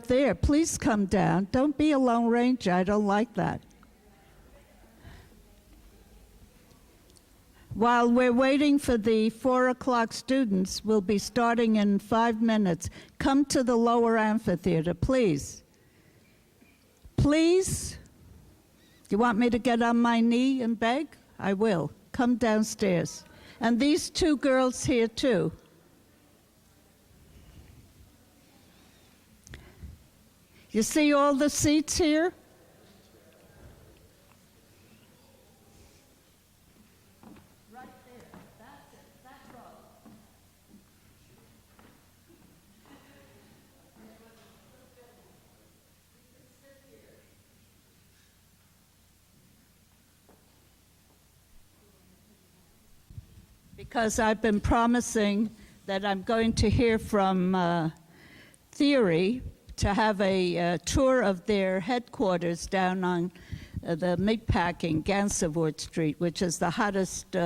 up there. Please come down. Don't be a Lone Ranger. I don't like that. While we're waiting for the 4 o'clock students, we'll be starting in 5 minutes. Come to the lower amphitheater, please. Please? You want me to get on my knee and beg? I will. Come downstairs. And these 2 girls here, too. You see all the seats here? Right there. That's it. That row. Because I've been promising that I'm going to hear from Theory to have a tour of their headquarters down on the Meatpacking, Gansevoort Street, which is the hottest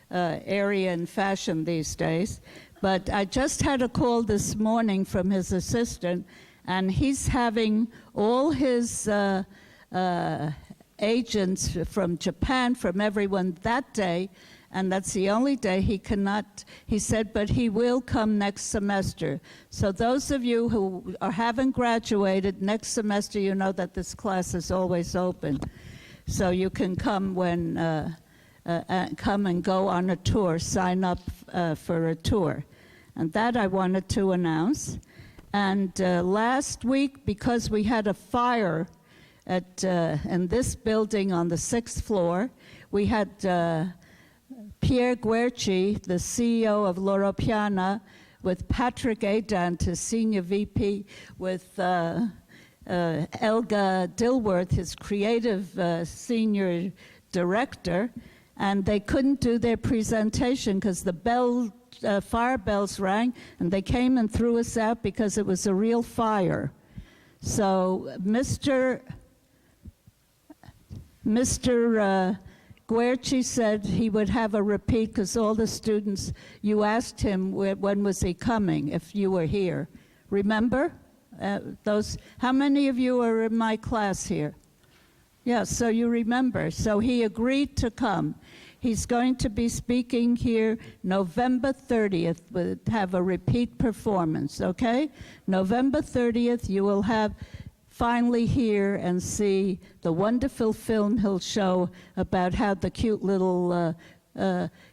area in fashion these days. But I just had a call this morning from his assistant, and he's having all his agents from Japan, from everyone that day, and that's the only day he cannot, he said, but he will come next semester. So those of you who haven't graduated, next semester you know that this class is always open. So you can come when, come and go on a tour, sign up for a tour. And that I wanted to announce. And last week, because we had a fire in this building on the 6th floor, we had Pierre Guerci, the CEO of Loro Piana, with Patrick Adan, his senior VP, with Elga Dilworth, his creative senior director, and they couldn't do their presentation because the fire bells rang, and they came and threw us out because it was a real fire. So Mr. Guerci said he would have a repeat because all the students, you asked him when was he coming, if you were here. Remember? How many of you are in my class here? Yeah, so you remember. So he agreed to come. He's going to be speaking here November 30th, have a repeat performance, okay? November 30th, you will have finally hear and see the wonderful film he'll show about how the cute little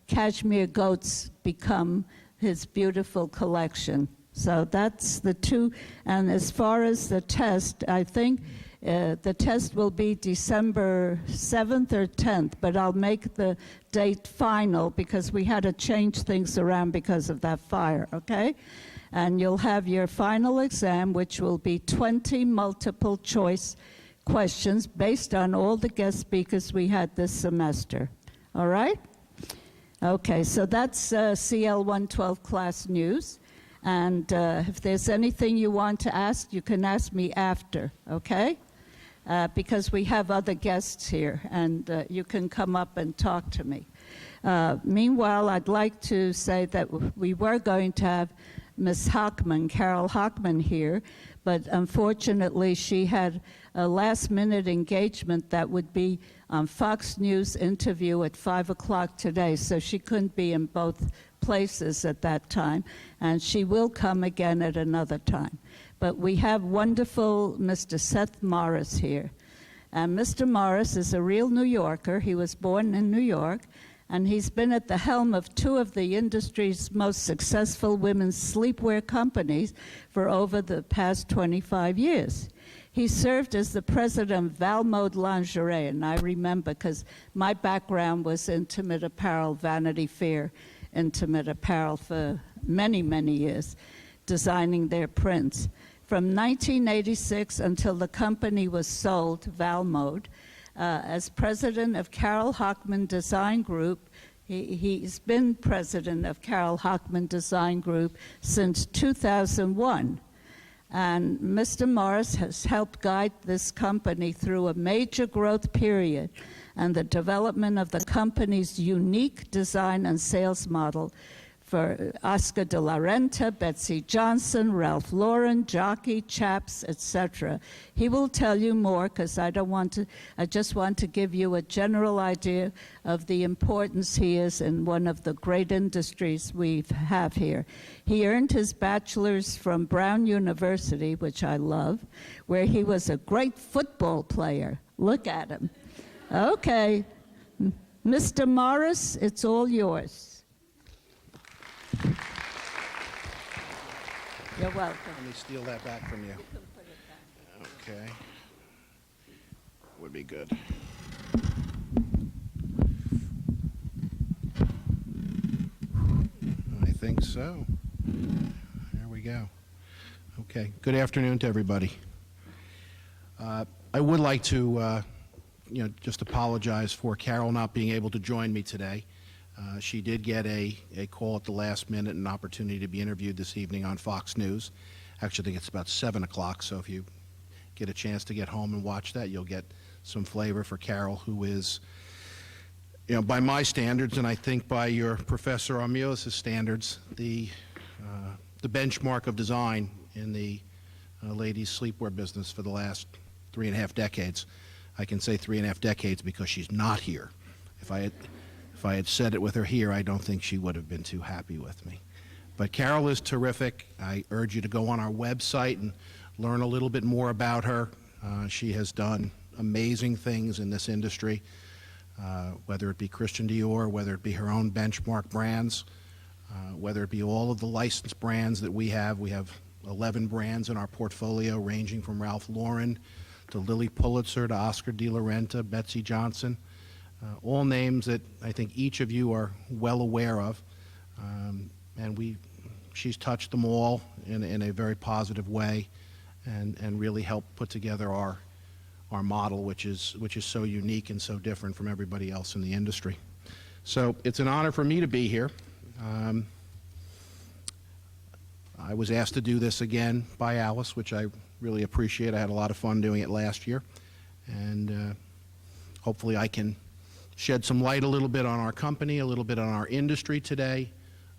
cashmere goats become his beautiful collection. So that's the 2. And as far as the test, I think the test will be December 7th or 10th, but I'll make the date final because we had to change things around because of that fire, okay? And you'll have your final exam, which will be 20 multiple choice questions based on all the guest speakers we had this semester. All right? Okay, so that's CL 112 class news. And if there's anything you want to ask, you can ask me after, okay? Because we have other guests here, and you can come up and talk to me. Meanwhile, I'd like to say that we were going to have Ms. Hockman, Carol Hockman here, but unfortunately she had a last-minute engagement that would be on Fox News interview at 5 o'clock today, so she couldn't be in both places at that time, and she will come again at another time. But we have wonderful Mr. Seth Morris here. And Mr. Morris is a real New Yorker. He was born in New York, and he's been at the helm of 2 of the industry's most successful women's sleepwear companies for over the past 25 years. He served as the president of Valmode Lingerie, and I remember because my background was intimate apparel, Vanity Fair, intimate apparel for many, many years, designing their prints. From 1986 until the company was sold, Valmode, as president of Carol Hockman Design Group. He's been president of Carol Hockman Design Group since 2001. And Mr. Morris has helped guide this company through a major growth period and the development of the company's unique design and sales model for Oscar de la Renta, Betsy Johnson, Ralph Lauren, Jockey, Chaps, etc. He will tell you more because I just want to give you a general idea of the importance he is in one of the great industries we have here. He earned his bachelor's from Brown University, which I love, where he was a great football player. Look at him. Okay. Mr. Morris, it's all yours. You're welcome. Let me steal that back from you. You can put it back. Okay. Would be good. I think so. There we go. Okay. Good afternoon to everybody. I would like to, just apologize for Carol not being able to join me today. She did get a call at the last minute, an opportunity to be interviewed this evening on Fox News. Actually, I think it's about 7 o'clock, so if you get a chance to get home and watch that, you'll get some flavor for Carol, who is, by my standards, and I think by your Professor Armios' standards, the benchmark of design in the ladies' sleepwear business for the last 3.5 decades. I can say 3.5 decades because she's not here. If I had said it with her here, I don't think she would have been too happy with me. But Carol is terrific. I urge you to go on our website and learn a little bit more about her. She has done amazing things in this industry, whether it be Christian Dior, whether it be her own benchmark brands, whether it be all of the licensed brands that we have. We have 11 brands in our portfolio, ranging from Ralph Lauren to Lilly Pulitzer to Oscar de la Renta, Betsy Johnson. All names that I think each of you are well aware of, and she's touched them all in a very positive way, and really helped put together our model, which is so unique and so different from everybody else in the industry. So it's an honor for me to be here. I was asked to do this again by Alice, which I really appreciate. I had a lot of fun doing it last year, and hopefully I can shed some light a little bit on our company, a little bit on our industry today,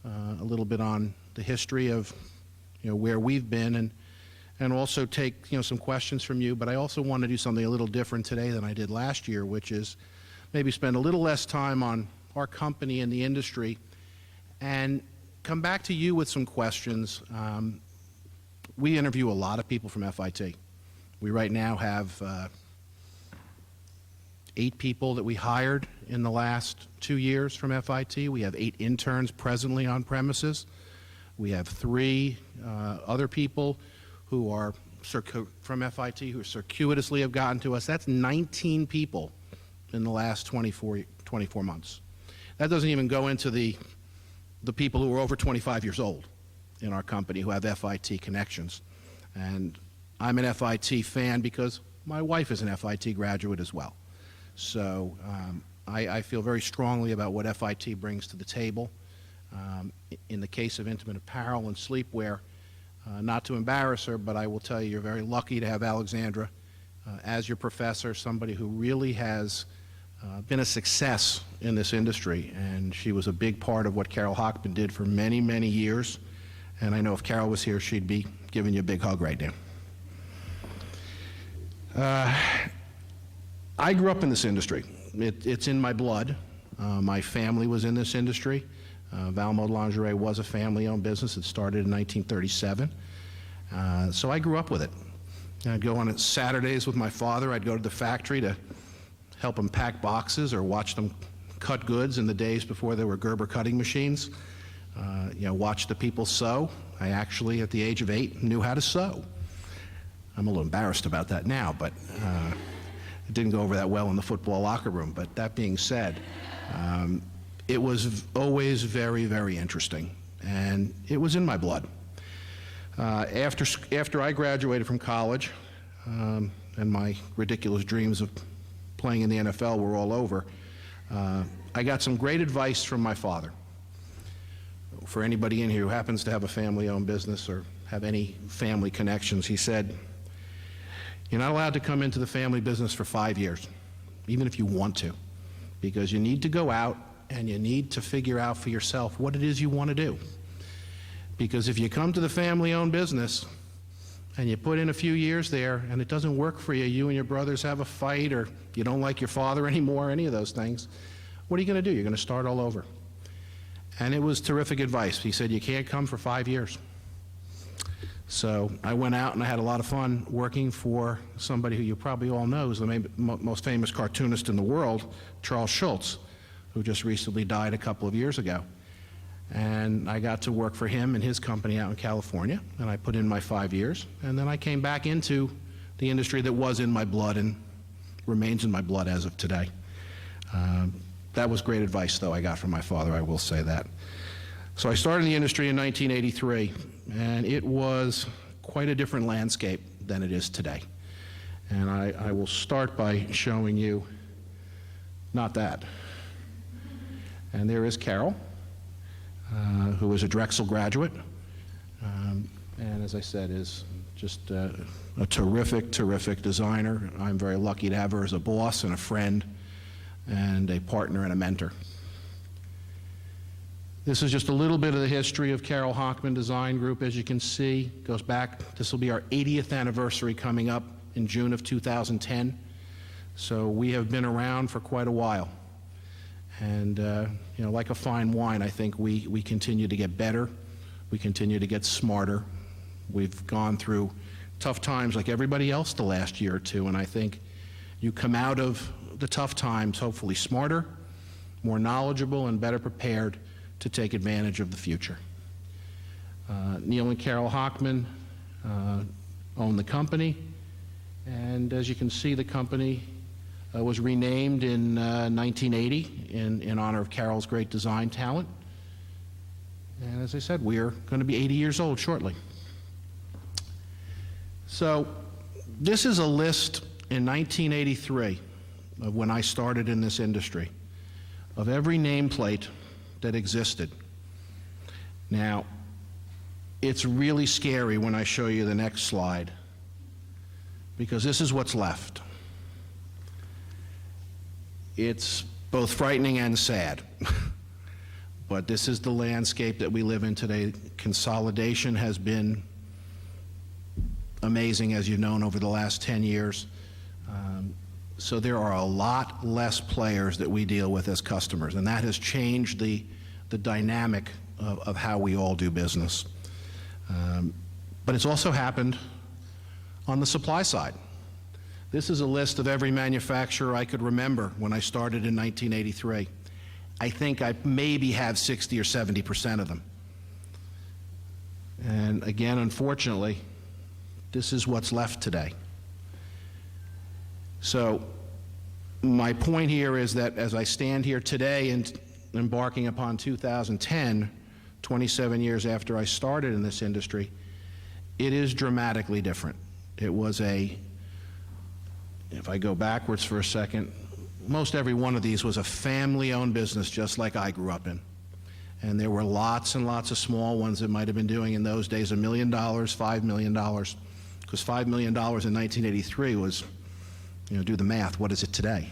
a little bit on the history of where we've been, and also take some questions from you. But I also want to do something a little different today than I did last year, which is maybe spend a little less time on our company and the industry and come back to you with some questions. We interview a lot of people from FIT. We right now have 8 people that we hired in the last 2 years from FIT. We have 8 interns presently on premises. We have 3 other people who are from FIT who circuitously have gotten to us. That's 19 people in the last 24 months. That doesn't even go into the people who are over 25 years old in our company who have FIT connections. And I'm an FIT fan because my wife is an FIT graduate as well. So I feel very strongly about what FIT brings to the table. In the case of intimate apparel and sleepwear, not to embarrass her, but I will tell you, you're very lucky to have Alexandra as your professor, somebody who really has been a success in this industry. And she was a big part of what Carol Hockman did for many, many years. And I know if Carol was here, she'd be giving you a big hug right now. I grew up in this industry. It's in my blood. My family was in this industry. Valmode Lingerie was a family-owned business. It started in 1937. So I grew up with it. I'd go on Saturdays with my father. I'd go to the factory to help him pack boxes or watch them cut goods in the days before there were Gerber cutting machines. Watch the people sew. I actually, at the age of 8, knew how to sew. I'm a little embarrassed about that now, but it didn't go over that well in the football locker room. But that being said, it was always very, very interesting, and it was in my blood. After I graduated from college, and my ridiculous dreams of playing in the NFL were all over, I got some great advice from my father. For anybody in here who happens to have a family-owned business or have any family connections, he said, you're not allowed to come into the family business for 5 years, even if you want to, because you need to go out and you need to figure out for yourself what it is you want to do. Because if you come to the family-owned business and you put in a few years there and it doesn't work for you, you and your brothers have a fight, or you don't like your father anymore, any of those things, what are you going to do? You're going to start all over. And it was terrific advice. He said, you can't come for 5 years. So I went out and I had a lot of fun working for somebody who you probably all know is the most famous cartoonist in the world, Charles Schulz, who just recently died a couple of years ago. And I got to work for him and his company out in California, and I put in my 5 years, and then I came back into the industry that was in my blood and remains in my blood as of today. That was great advice, though, I got from my father, I will say that. So I started in the industry in 1983, and it was quite a different landscape than it is today. And I will start by showing you not that. And there is Carol, who is a Drexel graduate, and as I said, is just a terrific, terrific designer. I'm very lucky to have her as a boss and a friend and a partner and a mentor. This is just a little bit of the history of Carol Hochman Design Group. As you can see, goes back, this will be our 80th anniversary coming up in June of 2010. So we have been around for quite a while. And you know, like a fine wine, I think we continue to get better. We continue to get smarter. We've gone through tough times like everybody else the last year or two, and I think you come out of the tough times hopefully smarter, more knowledgeable, and better prepared to take advantage of the future. Neil and Carol Hochman own the company, and as you can see, the company was renamed in 1980 in honor of Carol's great design talent. And as I said, we're going to be 80 years old shortly. So this is a list in 1983 of when I started in this industry of every nameplate that existed. Now, it's really scary when I show you the next slide, because this is what's left. It's both frightening and sad, but this is the landscape that we live in today. Consolidation has been amazing, as you've known, over the last 10 years. So there are a lot less players that we deal with as customers, and that has changed the dynamic of how we all do business. But it's also happened on the supply side. This is a list of every manufacturer I could remember when I started in 1983. I think I maybe have 60 or 70% of them. And again, unfortunately, this is what's left today. So my point here is that as I stand here today and embarking upon 2010, 27 years after I started in this industry, it is dramatically different. It was if I go backwards for a second, most every one of these was a family-owned business just like I grew up in. And there were lots and lots of small ones that might have been doing in those days $1 million, $5 million, because $5 million in 1983 was, you know, do the math, what is it today?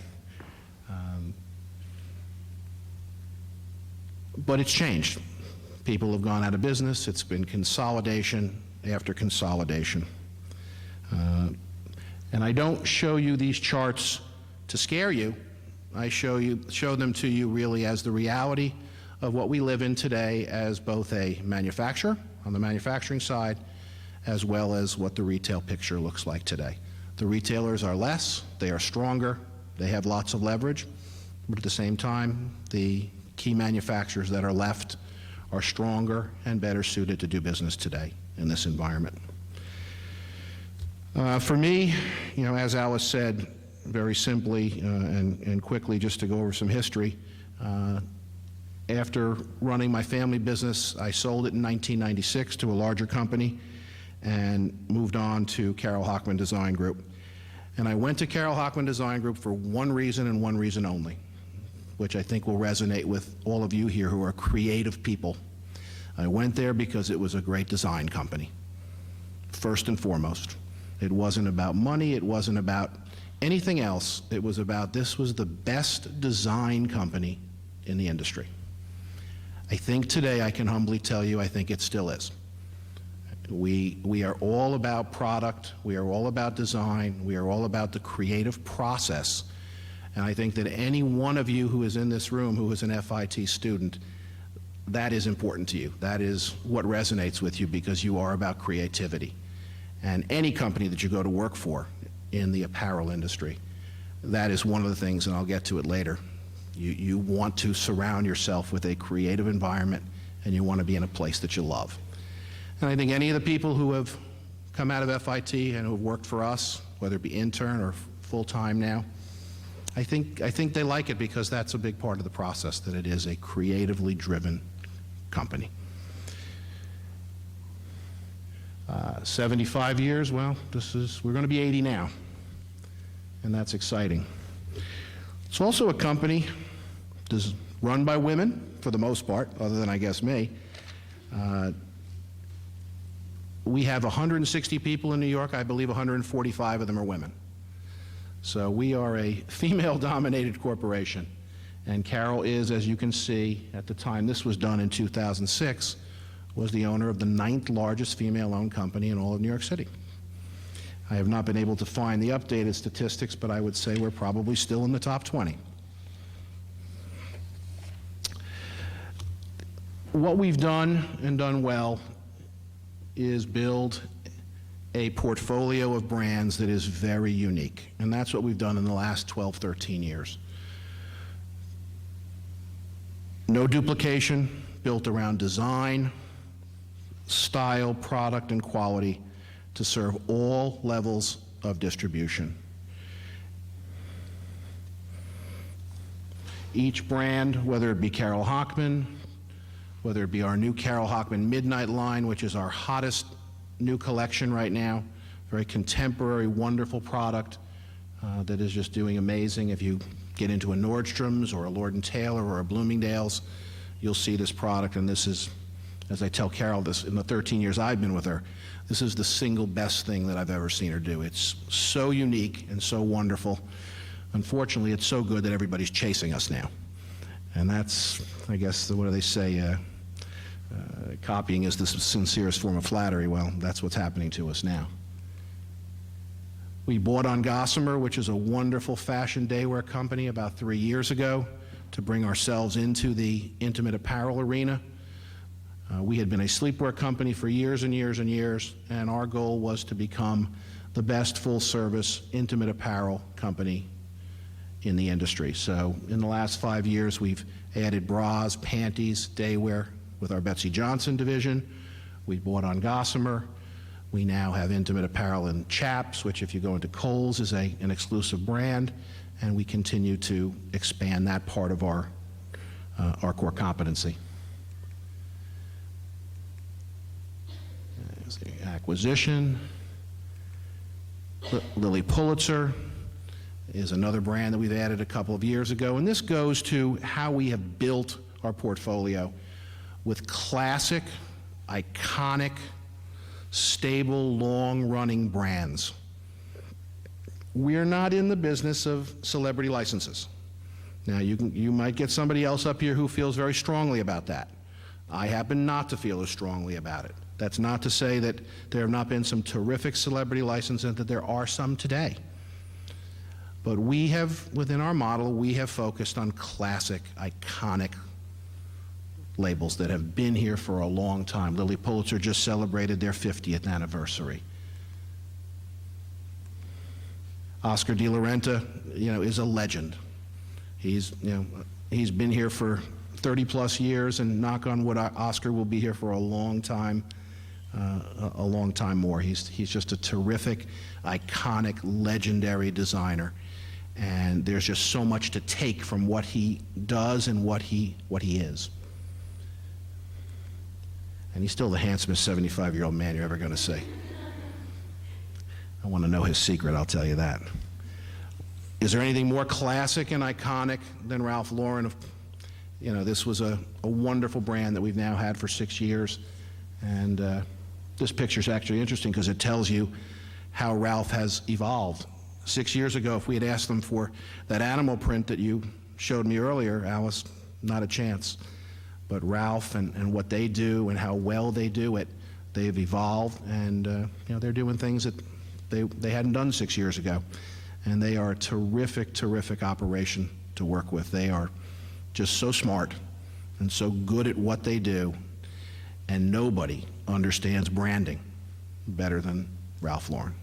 But it's changed. People have gone out of business. It's been consolidation after consolidation. And I don't show you these charts to scare you. I show them to you really as the reality of what we live in today as both a manufacturer on the manufacturing side, as well as what the retail picture looks like today. The retailers are less, they are stronger, they have lots of leverage, but at the same time, the key manufacturers that are left are stronger and better suited to do business today in this environment. For me, you know, as Alice said, very simply and quickly, just to go over some history, after running my family business, I sold it in 1996 to a larger company and moved on to Carol Hochman Design Group. And I went to Carol Hochman Design Group for one reason and one reason only, which I think will resonate with all of you here who are creative people. I went there because it was a great design company, first and foremost. It wasn't about money, it wasn't about anything else. It was about this was the best design company in the industry. I think today, I can humbly tell you, I think it still is. We are all about product, we are all about design, we are all about the creative process, and I think that any one of you who is in this room who is an FIT student, that is important to you. That is what resonates with you, because you are about creativity. And any company that you go to work for in the apparel industry, that is one of the things, and I'll get to it later. You want to surround yourself with a creative environment, and you want to be in a place that you love. And I think any of the people who have come out of FIT and who have worked for us, whether it be intern or full-time now, I think they like it, because that's a big part of the process, that it is a creatively driven company. 75 years, well, we're going to be 80 now, and that's exciting. It's also a company that's run by women, for the most part, other than, I guess, me. We have 160 people in New York. I believe 145 of them are women. So we are a female-dominated corporation. And Carol is, as you can see, at the time this was done in 2006, was the owner of the 9th largest female-owned company in all of New York City. I have not been able to find the updated statistics, but I would say we're probably still in the top 20. What we've done, and done well, is build a portfolio of brands that is very unique. And that's what we've done in the last 12, 13 years. No duplication, built around design, style, product, and quality to serve all levels of distribution. Each brand, whether it be Carol Hochman, whether it be our new Carol Hochman Midnight line, which is our hottest new collection right now, very contemporary, wonderful product that is just doing amazing. If you get into a Nordstrom's or a Lord & Taylor or a Bloomingdale's, you'll see this product, and this is, as I tell Carol this, in the 13 years I've been with her, this is the single best thing that I've ever seen her do. It's so unique and so wonderful. Unfortunately, it's so good that everybody's chasing us now. And that's, I guess, what do they say, copying is the sincerest form of flattery. Well, that's what's happening to us now. We bought on Gossamer, which is a wonderful fashion daywear company, about 3 years ago to bring ourselves into the intimate apparel arena. We had been a sleepwear company for years and years and years, and our goal was to become the best full-service intimate apparel company in the industry. So in the last 5 years, we've added bras, panties, daywear with our Betsy Johnson division. We bought on Gossamer. We now have intimate apparel in Chaps, which if you go into Kohl's is an exclusive brand, and we continue to expand that part of our core competency. There's the acquisition. Lilly Pulitzer is another brand that we've added a couple of years ago, and this goes to how we have built our portfolio with classic, iconic, stable, long-running brands. We're not in the business of celebrity licenses. Now, you might get somebody else up here who feels very strongly about that. I happen not to feel as strongly about it. That's not to say that there have not been some terrific celebrity licenses and that there are some today. But we have, within our model, we have focused on classic, iconic labels that have been here for a long time. Lilly Pulitzer just celebrated their 50th anniversary. Oscar de la Renta, is a legend. He's been here for 30 plus years, and knock on wood, Oscar will be here for a long time more. He's just a terrific, iconic, legendary designer. And there's just so much to take from what he does and what he is. And he's still the handsomest 75-year-old man you're ever going to see. I want to know his secret, I'll tell you that. Is there anything more classic and iconic than Ralph Lauren? This was a wonderful brand that we've now had for 6 years. And this picture is actually interesting because it tells you how Ralph has evolved. 6 years ago, if we had asked them for that animal print that you showed me earlier, Alice, not a chance. But Ralph and what they do and how well they do it, they've evolved, and you know, they're doing things that they hadn't done 6 years ago. And they are a terrific, terrific operation to work with. They are just so smart and so good at what they do, and nobody understands branding better than Ralph Lauren.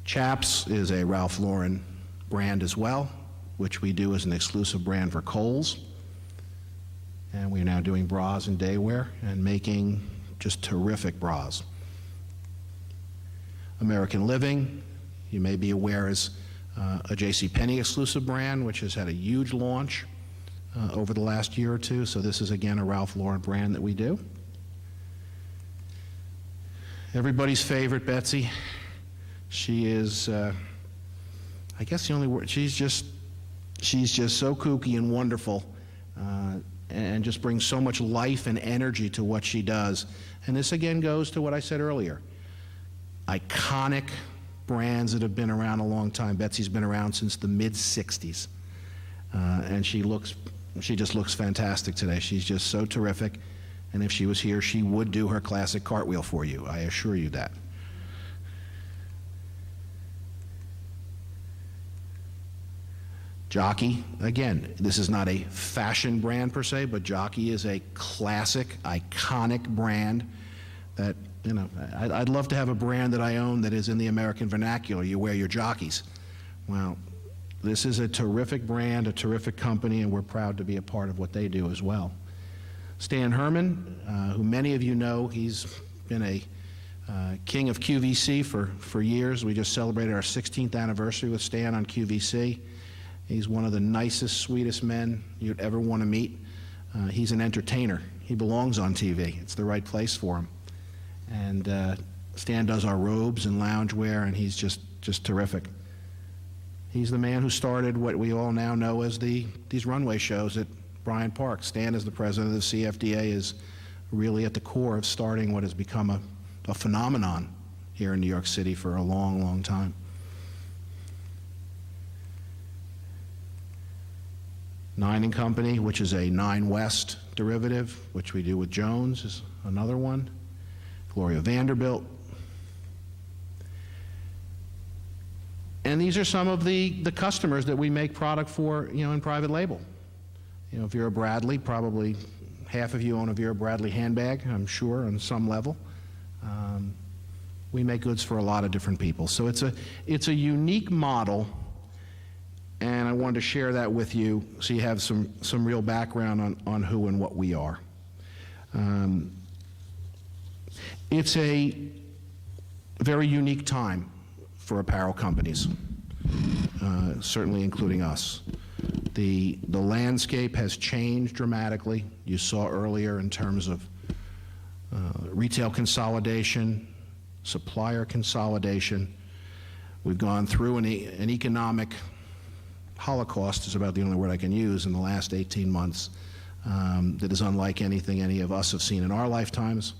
Chaps is a Ralph Lauren brand as well, which we do as an exclusive brand for Kohl's. And we're now doing bras and daywear and making just terrific bras. American Living, you may be aware, is a JCPenney exclusive brand, which has had a huge launch over the last year or two. So this is, again, a Ralph Lauren brand that we do. Everybody's favorite, Betsy. She is, I guess the only word, she's just so kooky and wonderful, and just brings so much life and energy to what she does. And this again goes to what I said earlier. Iconic brands that have been around a long time. Betsy's been around since the mid-'60s. And she just looks fantastic today. She's just so terrific. And if she was here, she would do her classic cartwheel for you. I assure you that. Jockey, again, this is not a fashion brand per se, but Jockey is a classic, iconic brand that, you know, I'd love to have a brand that I own that is in the American vernacular. You wear your jockeys. Well, this is a terrific brand, a terrific company, and we're proud to be a part of what they do as well. Stan Herman, who many of you know, he's been a king of QVC for years. We just celebrated our 16th anniversary with Stan on QVC. He's one of the nicest, sweetest men you'd ever want to meet. He's an entertainer. He belongs on TV. It's the right place for him. And Stan does our robes and loungewear, and he's just terrific. He's the man who started what we all now know as these runway shows at Bryant Park. Stan, as the president of the CFDA, is really at the core of starting what has become a phenomenon here in New York City for a long, long time. Nine & Company, which is a Nine West derivative, which we do with Jones, is another one. Gloria Vanderbilt. And these are some of the customers that we make product for, you know, in private label. You know, Vera Bradley, probably half of you own a Vera Bradley handbag, I'm sure, on some level. We make goods for a lot of different people. So it's a unique model, and I wanted to share that with you so you have some real background on who and what we are. It's a very unique time for apparel companies, certainly including us. The landscape has changed dramatically. You saw earlier in terms of retail consolidation, supplier consolidation. We've gone through an economic holocaust, is about the only word I can use, in the last 18 months that is unlike anything any of us have seen in our lifetimes,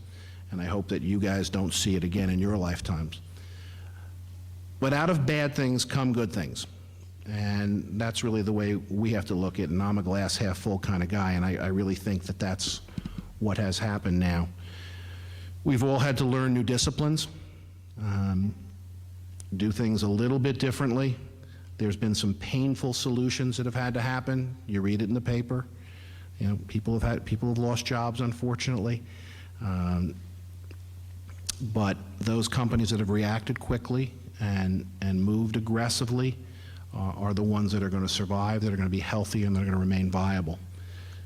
and I hope that you guys don't see it again in your lifetimes. But out of bad things come good things, and that's really the way we have to look at it, and I'm a glass half full kind of guy, and I really think that that's what has happened now. We've all had to learn new disciplines, do things a little bit differently. There's been some painful solutions that have had to happen. You read it in the paper. You know, people have lost jobs, unfortunately. But those companies that have reacted quickly and moved aggressively are the ones that are going to survive, that are going to be healthy, and that are going to remain viable.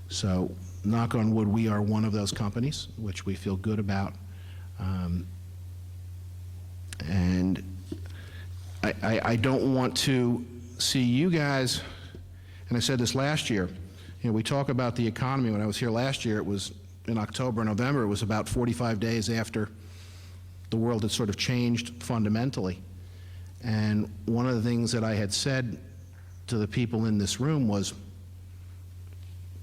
So, knock on wood, we are one of those companies, which we feel good about. And I don't want to see you guys, and I said this last year, you know, we talk about the economy. When I was here last year, it was in October, November, it was about 45 days after the world had sort of changed fundamentally. And one of the things that I had said to the people in this room was,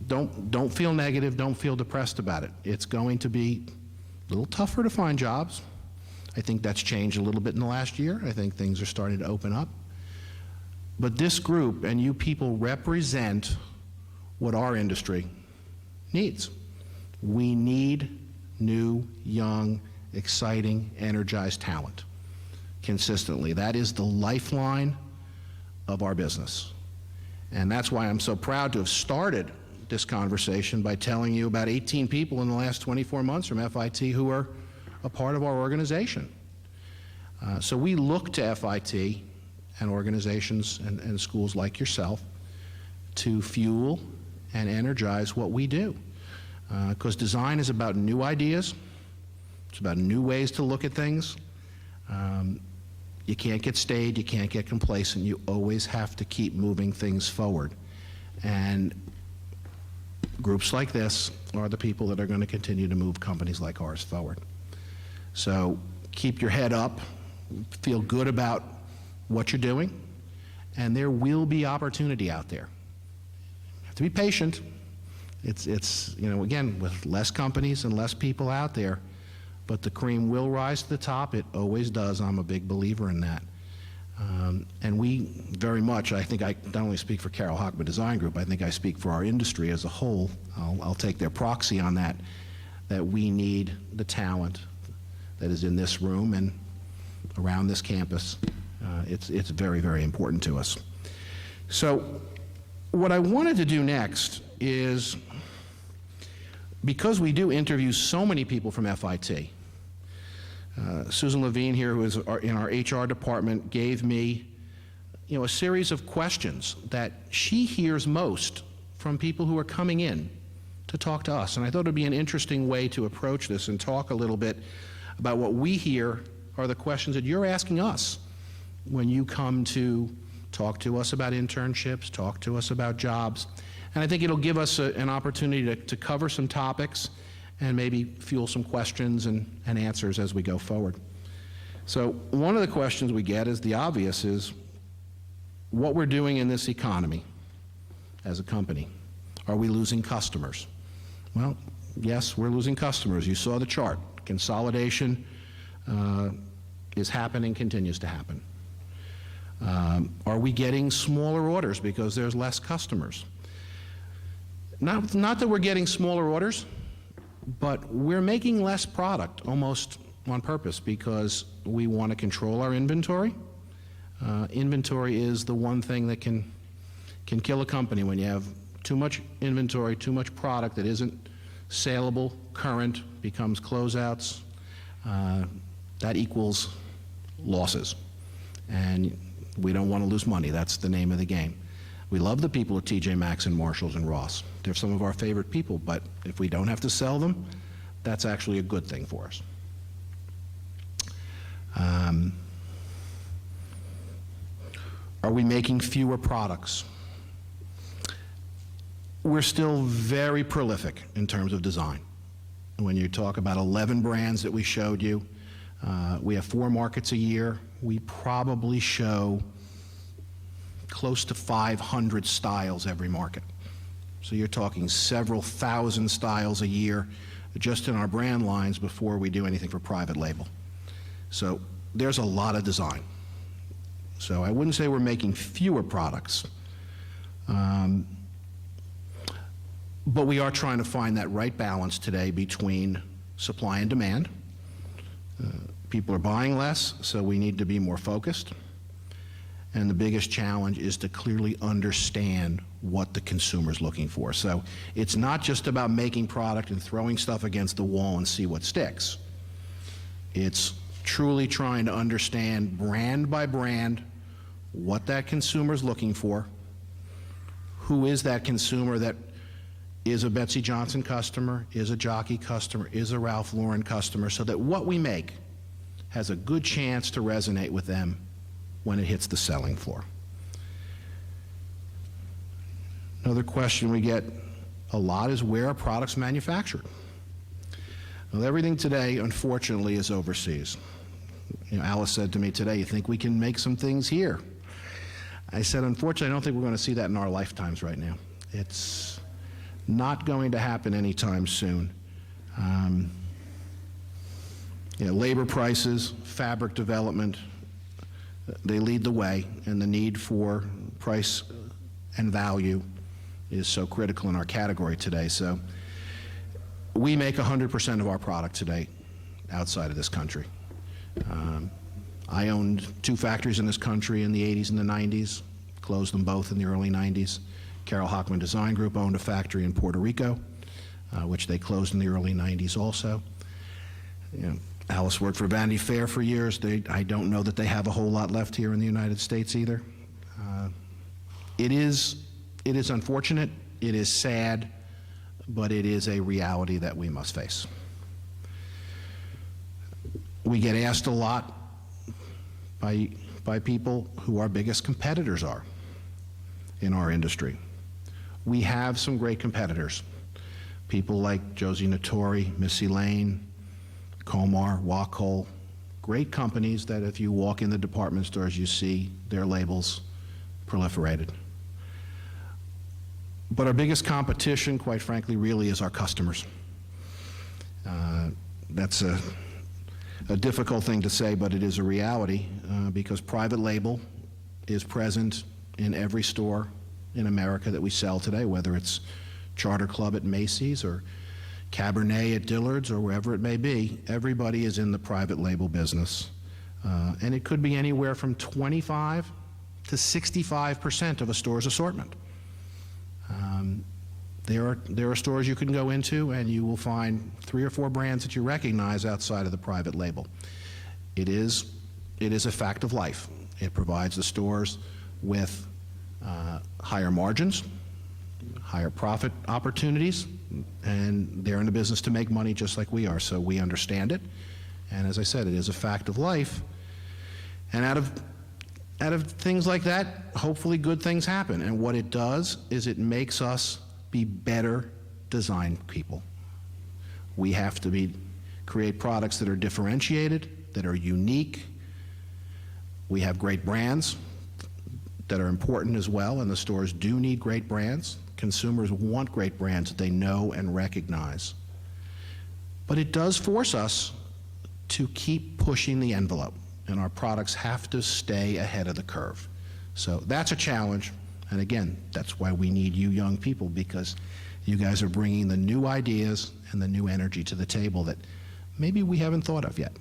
don't feel negative, don't feel depressed about it. It's going to be a little tougher to find jobs. I think that's changed a little bit in the last year. I think things are starting to open up. But this group and you people represent what our industry needs. We need new, young, exciting, energized talent consistently. That is the lifeline of our business. And that's why I'm so proud to have started this conversation by telling you about 18 people in the last 24 months from FIT who are a part of our organization. So we look to FIT and organizations and schools like yourself to fuel and energize what we do. Because design is about new ideas. It's about new ways to look at things. You can't get staid, you can't get complacent, you always have to keep moving things forward. And groups like this are the people that are going to continue to move companies like ours forward. So keep your head up, feel good about what you're doing, and there will be opportunity out there. You have to be patient. It's you know, again, with less companies and less people out there, but the cream will rise to the top. It always does. I'm a big believer in that. And we very much, I think I not only speak for Carol Hockman Design Group, I think I speak for our industry as a whole. I'll take their proxy on that, that we need the talent that is in this room and around this campus. It's very, very important to us. So what I wanted to do next is, because we do interview so many people from FIT, Susan Levine here, who is in our HR department, gave me a series of questions that she hears most from people who are coming in to talk to us. And I thought it would be an interesting way to approach this and talk a little bit about what we hear are the questions that you're asking us when you come to talk to us about internships, talk to us about jobs. And I think it'll give us an opportunity to cover some topics and maybe fuel some questions and answers as we go forward. So one of the questions we get is the obvious, is what we're doing in this economy as a company. Are we losing customers? Well, yes, we're losing customers. You saw the chart. Consolidation is happening, continues to happen. Are we getting smaller orders because there's less customers? Not that we're getting smaller orders, but we're making less product almost on purpose because we want to control our inventory. Inventory is the one thing that can kill a company. When you have too much inventory, too much product that isn't saleable, current, becomes closeouts, that equals losses. And we don't want to lose money. That's the name of the game. We love the people at TJ Maxx and Marshalls and Ross. They're some of our favorite people, but if we don't have to sell them, that's actually a good thing for us. Are we making fewer products? We're still very prolific in terms of design. When you talk about 11 brands that we showed you, we have 4 markets a year. We probably show close to 500 styles every market. So you're talking several thousand styles a year just in our brand lines before we do anything for private label. So there's a lot of design. So I wouldn't say we're making fewer products, but we are trying to find that right balance today between supply and demand. People are buying less, so we need to be more focused. And the biggest challenge is to clearly understand what the consumer's looking for. So it's not just about making product and throwing stuff against the wall and see what sticks. It's truly trying to understand brand by brand what that consumer's looking for, who is that consumer that is a Betsy Johnson customer, is a Jockey customer, is a Ralph Lauren customer, so that what we make has a good chance to resonate with them when it hits the selling floor. Another question we get a lot is, where are products manufactured? Well, everything today, unfortunately, is overseas. Alice said to me today, you think we can make some things here? I said, unfortunately, I don't think we're going to see that in our lifetimes right now. It's not going to happen anytime soon. Labor prices, fabric development, they lead the way, and the need for price and value is so critical in our category today. So we make 100% of our product today outside of this country. I owned 2 factories in this country in the 80s and the 90s, closed them both in the early 90s. Carol Hockman Design Group owned a factory in Puerto Rico, which they closed in the early 90s also. You know, Alice worked for Vanity Fair for years. I don't know that they have a whole lot left here in the United States either. It is unfortunate, it is sad, but it is a reality that we must face. We get asked a lot by people who our biggest competitors are in our industry. We have some great competitors. People like Josie Nattori, Missy Lane, Comar, Wacoal, great companies that if you walk in the department stores, you see their labels proliferated. But our biggest competition, quite frankly, really is our customers. That's a difficult thing to say, but it is a reality because private label is present in every store in America that we sell today, whether it's Charter Club at Macy's or Cabernet at Dillard's or wherever it may be. Everybody is in the private label business. And it could be anywhere from 25 to 65% of a store's assortment. There are stores you can go into and you will find 3 or 4 brands that you recognize outside of the private label. It is a fact of life. It provides the stores with higher margins, higher profit opportunities, and they're in the business to make money just like we are, so we understand it. And as I said, it is a fact of life. And out of things like that, hopefully good things happen. And what it does is it makes us be better design people. We have to create products that are differentiated, that are unique. We have great brands that are important as well, and the stores do need great brands. Consumers want great brands that they know and recognize. But it does force us to keep pushing the envelope, and our products have to stay ahead of the curve. So that's a challenge, and again, that's why we need you young people, because you guys are bringing the new ideas and the new energy to the table that maybe we haven't thought of yet.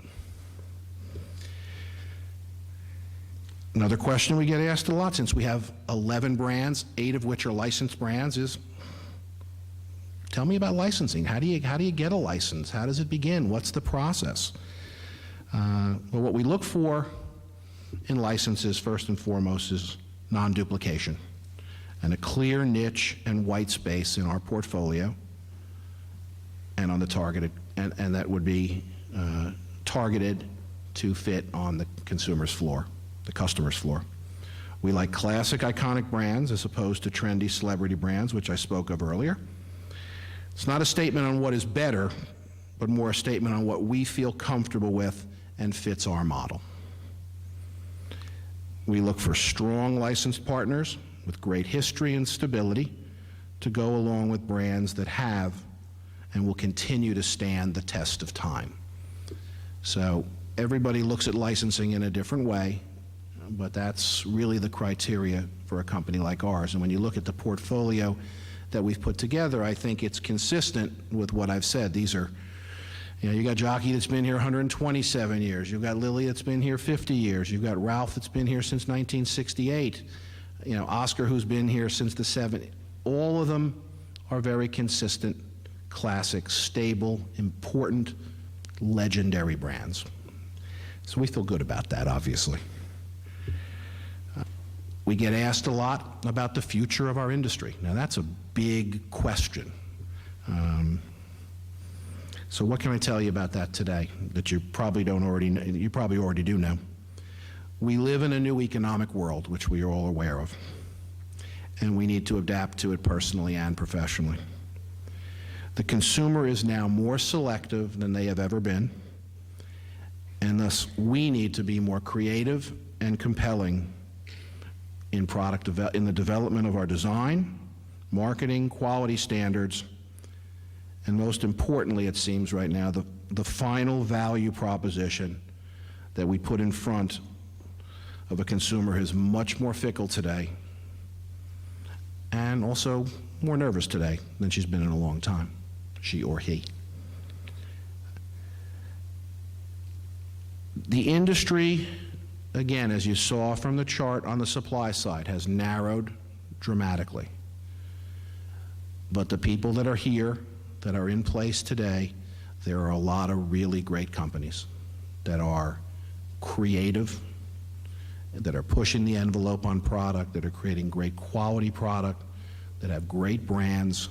Another question we get asked a lot, since we have 11 brands, 8 of which are licensed brands, is tell me about licensing. How do you get a license? How does it begin? What's the process? Well, what we look for in licenses, first and foremost, is non-duplication and a clear niche and white space in our portfolio and on the targeted, and that would be targeted to fit on the consumer's floor, the customer's floor. We like classic, iconic brands as opposed to trendy celebrity brands, which I spoke of earlier. It's not a statement on what is better, but more a statement on what we feel comfortable with and fits our model. We look for strong licensed partners with great history and stability to go along with brands that have and will continue to stand the test of time. So everybody looks at licensing in a different way, but that's really the criteria for a company like ours. And when you look at the portfolio that we've put together, I think it's consistent with what I've said. These are, you got Jockey that's been here 127 years. You've got Lilly that's been here 50 years. You've got Ralph that's been here since 1968. Oscar who's been here since the 70s. All of them are very consistent, classic, stable, important, legendary brands. So we feel good about that, obviously. We get asked a lot about the future of our industry. Now that's a big question. So what can I tell you about that today that you probably don't already know, you probably already do know? We live in a new economic world, which we are all aware of, and we need to adapt to it personally and professionally. The consumer is now more selective than they have ever been, and thus we need to be more creative and compelling in in the development of our design, marketing, quality standards, and most importantly, it seems right now, the final value proposition that we put in front of a consumer is much more fickle today and also more nervous today than she's been in a long time, she or he. The industry, again, as you saw from the chart on the supply side, has narrowed dramatically. But the people that are here, that are in place today, there are a lot of really great companies that are creative, that are pushing the envelope on product, that are creating great quality product, that have great brands.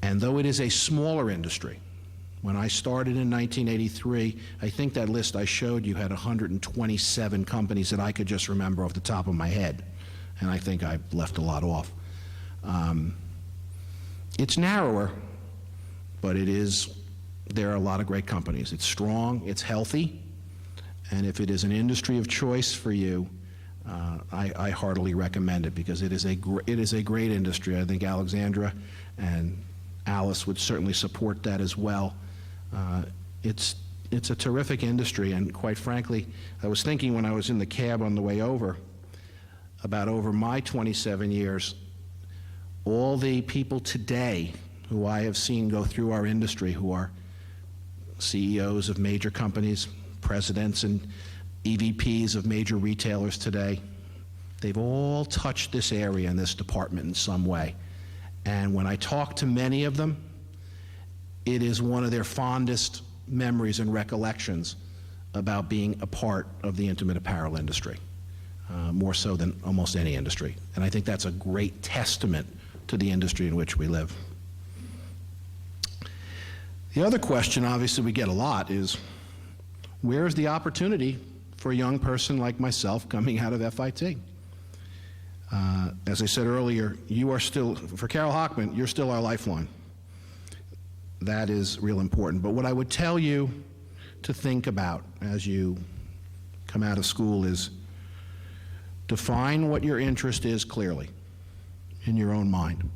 And though it is a smaller industry, when I started in 1983, I think that list I showed you had 127 companies that I could just remember off the top of my head. And I think I left a lot off. It's narrower, but there are a lot of great companies. It's strong, it's healthy, and if it is an industry of choice for you, I heartily recommend it because it is a great industry. I think Alexandra and Alice would certainly support that as well. It's a terrific industry, and quite frankly, I was thinking when I was in the cab on the way over my 27 years, all the people today who I have seen go through our industry who are CEOs of major companies, presidents and EVPs of major retailers today, they've all touched this area and this department in some way. And when I talk to many of them, it is one of their fondest memories and recollections about being a part of the intimate apparel industry, more so than almost any industry. And I think that's a great testament to the industry in which we live. The other question, obviously, we get a lot is, where is the opportunity for a young person like myself coming out of FIT? As I said earlier, you are still, for Carol Hockman, you're still our lifeline. That is real important. But what I would tell you to think about as you come out of school is define what your interest is clearly in your own mind.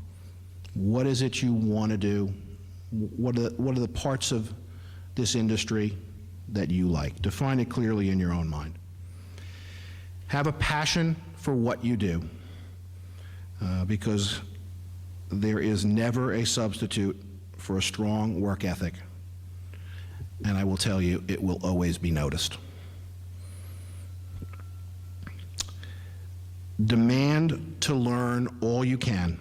What is it you want to do? What are the parts of this industry that you like? Define it clearly in your own mind. Have a passion for what you do, because there is never a substitute for a strong work ethic, and I will tell you, it will always be noticed. Demand to learn all you can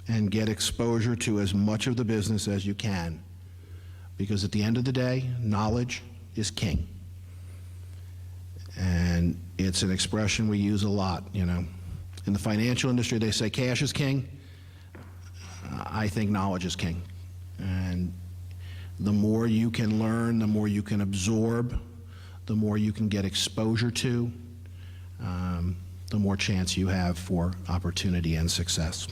and get exposure to as much of the business as you can, because at the end of the day, knowledge is king. And it's an expression we use a lot, you know. In the financial industry, they say cash is king. I think knowledge is king. And the more you can learn, the more you can absorb, the more you can get exposure to, the more chance you have for opportunity and success.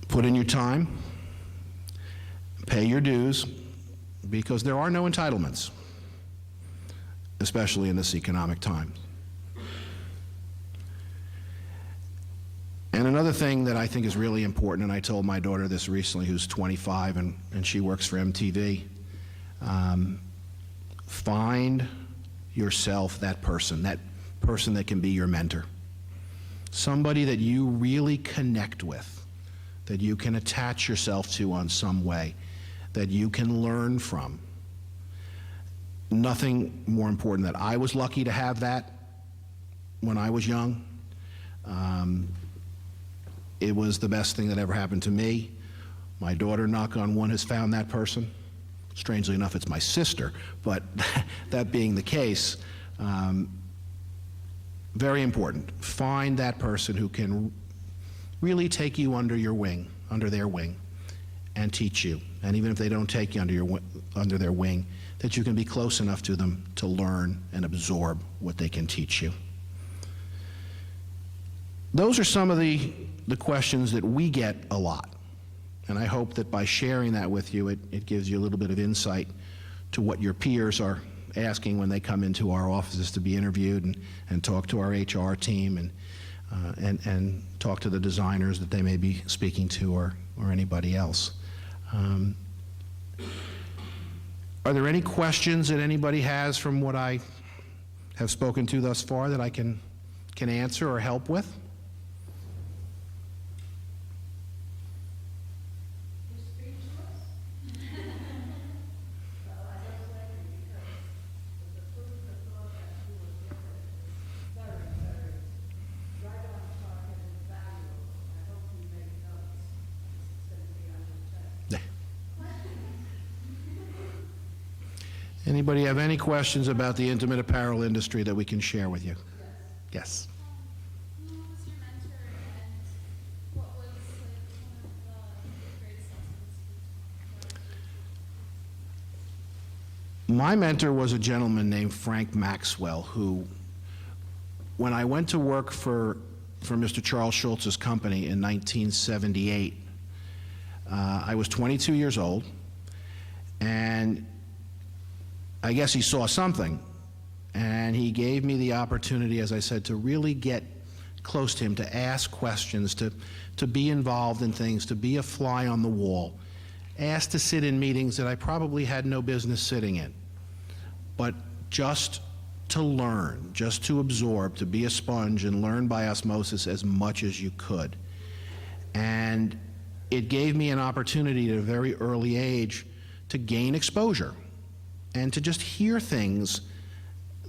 Put in your time, pay your dues, because there are no entitlements, especially in this economic time. And another thing that I think is really important, and I told my daughter this recently, who's 25 and she works for MTV, find yourself that person that can be your mentor. Somebody that you really connect with, that you can attach yourself to on some way, that you can learn from. Nothing more important than that. I was lucky to have that when I was young. It was the best thing that ever happened to me. My daughter, knock on wood, has found that person. Strangely enough, it's my sister, but that being the case, very important. Find that person who can really take you under their wing, and teach you. And even if they don't take you under their wing, that you can be close enough to them to learn and absorb what they can teach you. Those are some of the questions that we get a lot. And I hope that by sharing that with you, it gives you a little bit of insight to what your peers are asking when they come into our offices to be interviewed, and talk to our HR team, and talk to the designers that they may be speaking to, or anybody else. Are there any questions that anybody has from what I have spoken to thus far that I can answer or help with? Anybody have any questions about the intimate apparel industry that we can share with you? Yes. Who was your mentor and what was one of the greatest lessons you learned? My mentor was a gentleman named Frank Maxwell, who, when I went to work for Mr. Charles Schultz's company in 1978, I was 22 years old, and I guess he saw something, and he gave me the opportunity, as I said, to really get close to him, to ask questions, to be involved in things, to be a fly on the wall, asked to sit in meetings that I probably had no business sitting in, but just to learn, just to absorb, to be a sponge and learn by osmosis as much as you could. And it gave me an opportunity at a very early age to gain exposure and to just hear things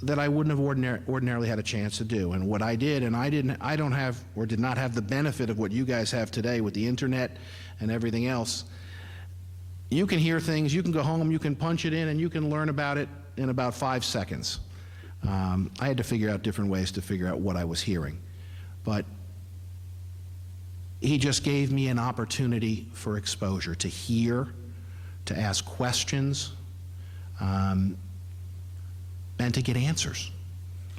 that I wouldn't have ordinarily had a chance to do. And what I did, and I don't have, or did not have, the benefit of what you guys have today with the internet and everything else. You can hear things, you can go home, you can punch it in, and you can learn about it in about 5 seconds. I had to figure out different ways to figure out what I was hearing. But he just gave me an opportunity for exposure, to hear, to ask questions, and to get answers.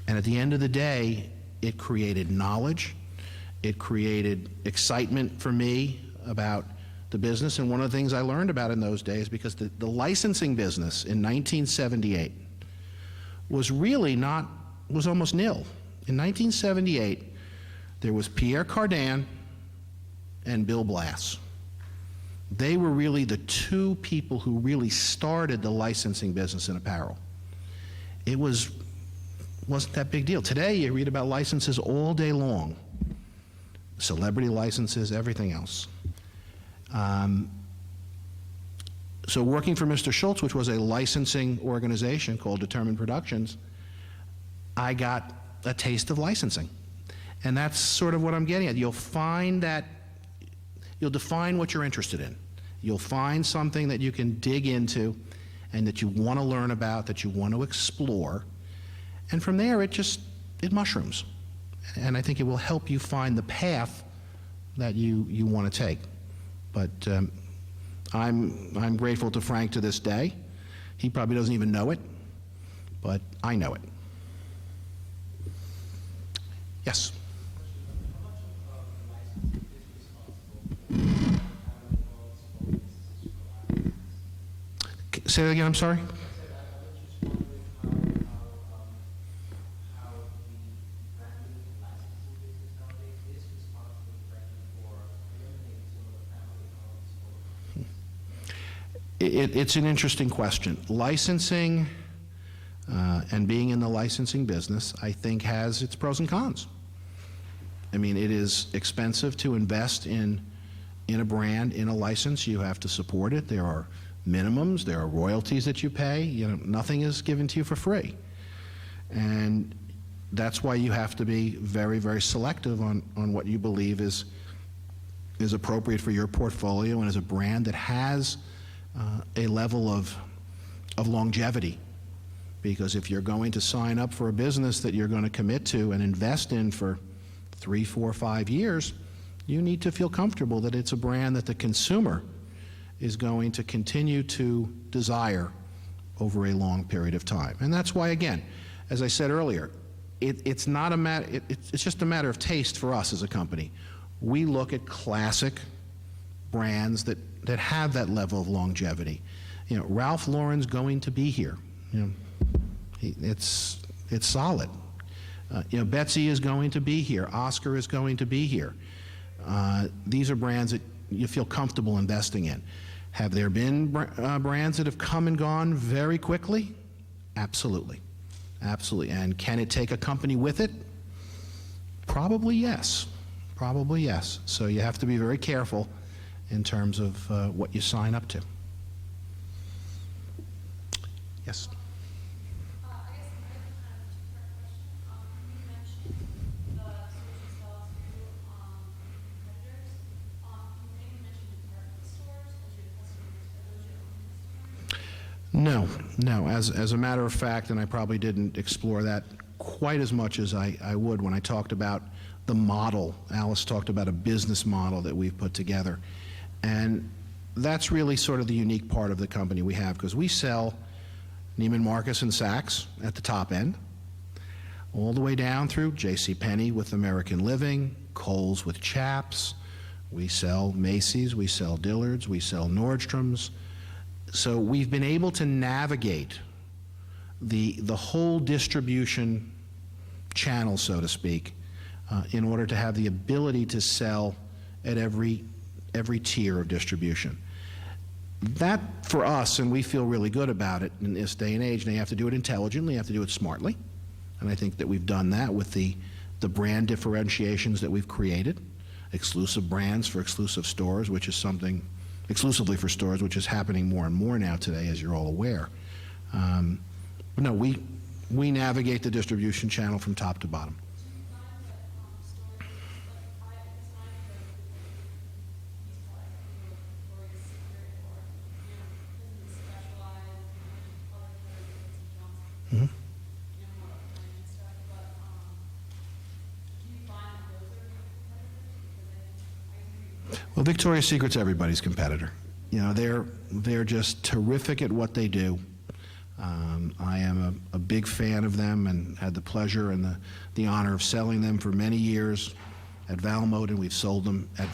And at the end of the day, it created knowledge, it created excitement for me about the business. And one of the things I learned about in those days, because the licensing business in 1978 was really not, was almost nil. In 1978, there was Pierre Cardin and Bill Blass. They were really the two people who really started the licensing business in apparel. It wasn't that big deal. Today, you read about licenses all day long. Celebrity licenses, everything else. So working for Mr. Schultz, which was a licensing organization called Determined Productions, I got a taste of licensing. And that's sort of what I'm getting at. You'll find that, you'll define what you're interested in. You'll find something that you can dig into and that you want to learn about, that you want to explore. And from there, it mushrooms. And I think it will help you find the path that you want to take. But I'm grateful to Frank to this day. He probably doesn't even know it, but I know it. Yes? Say that again, I'm sorry? It's an interesting question. Licensing and being in the licensing business, I think, has its pros and cons. I mean, it is expensive to invest in a brand, in a license. You have to support it. There are minimums, there are royalties that you pay. You know, nothing is given to you for free. And that's why you have to be very, very selective on what you believe is appropriate for your portfolio and as a brand that has a level of longevity. Because if you're going to sign up for a business that you're going to commit to and invest in for 3, 4, 5 years, you need to feel comfortable that it's a brand that the consumer is going to continue to desire over a long period of time. And that's why, again, as I said earlier, it's not a matter, it's just a matter of taste for us as a company. We look at classic brands that have that level of longevity. You know, Ralph Lauren's going to be here. You know, it's solid. You know, Betsy is going to be here. Oscar is going to be here. These are brands that you feel comfortable investing in. Have there been brands that have come and gone very quickly? Absolutely. Absolutely. And can it take a company with it? Probably yes. Probably yes. So you have to be very careful in terms of what you sign up to. Yes? I guess I have a kind of two-part question. You mentioned the switching styles through competitors. You mainly mentioned department stores as your customers. Are those your own customers? No, no. As a matter of fact, and I probably didn't explore that quite as much as I would when I talked about the model. Alice talked about a business model that we've put together. And that's really sort of the unique part of the company we have, because we sell Neiman Marcus and Saks at the top end, all the way down through JCPenney with American Living, Kohl's with Chaps. We sell Macy's, we sell Dillard's, we sell Nordstrom's. So we've been able to navigate the whole distribution channel, so to speak, in order to have the ability to sell at every tier of distribution. That, for us, and we feel really good about it in this day and age, and you have to do it intelligently, you have to do it smartly, and I think that we've done that with the brand differentiations that we've created, exclusive brands for exclusive stores, which is something exclusively for stores, which is happening more and more now today, as you're all aware. But no, we navigate the distribution channel from top to bottom. Do you find that stores, like I guess when I go to these products, I go to Victoria's Secret or business specialized, other places, Johnson, Mhm. more upline and stuff. But do you find that those are your competitors? Because I agree. Well, Victoria's Secret's everybody's competitor. You know, they're just terrific at what they do. I am a big fan of them and had the pleasure and the honor of selling them for many years at Valmont, and we've sold them at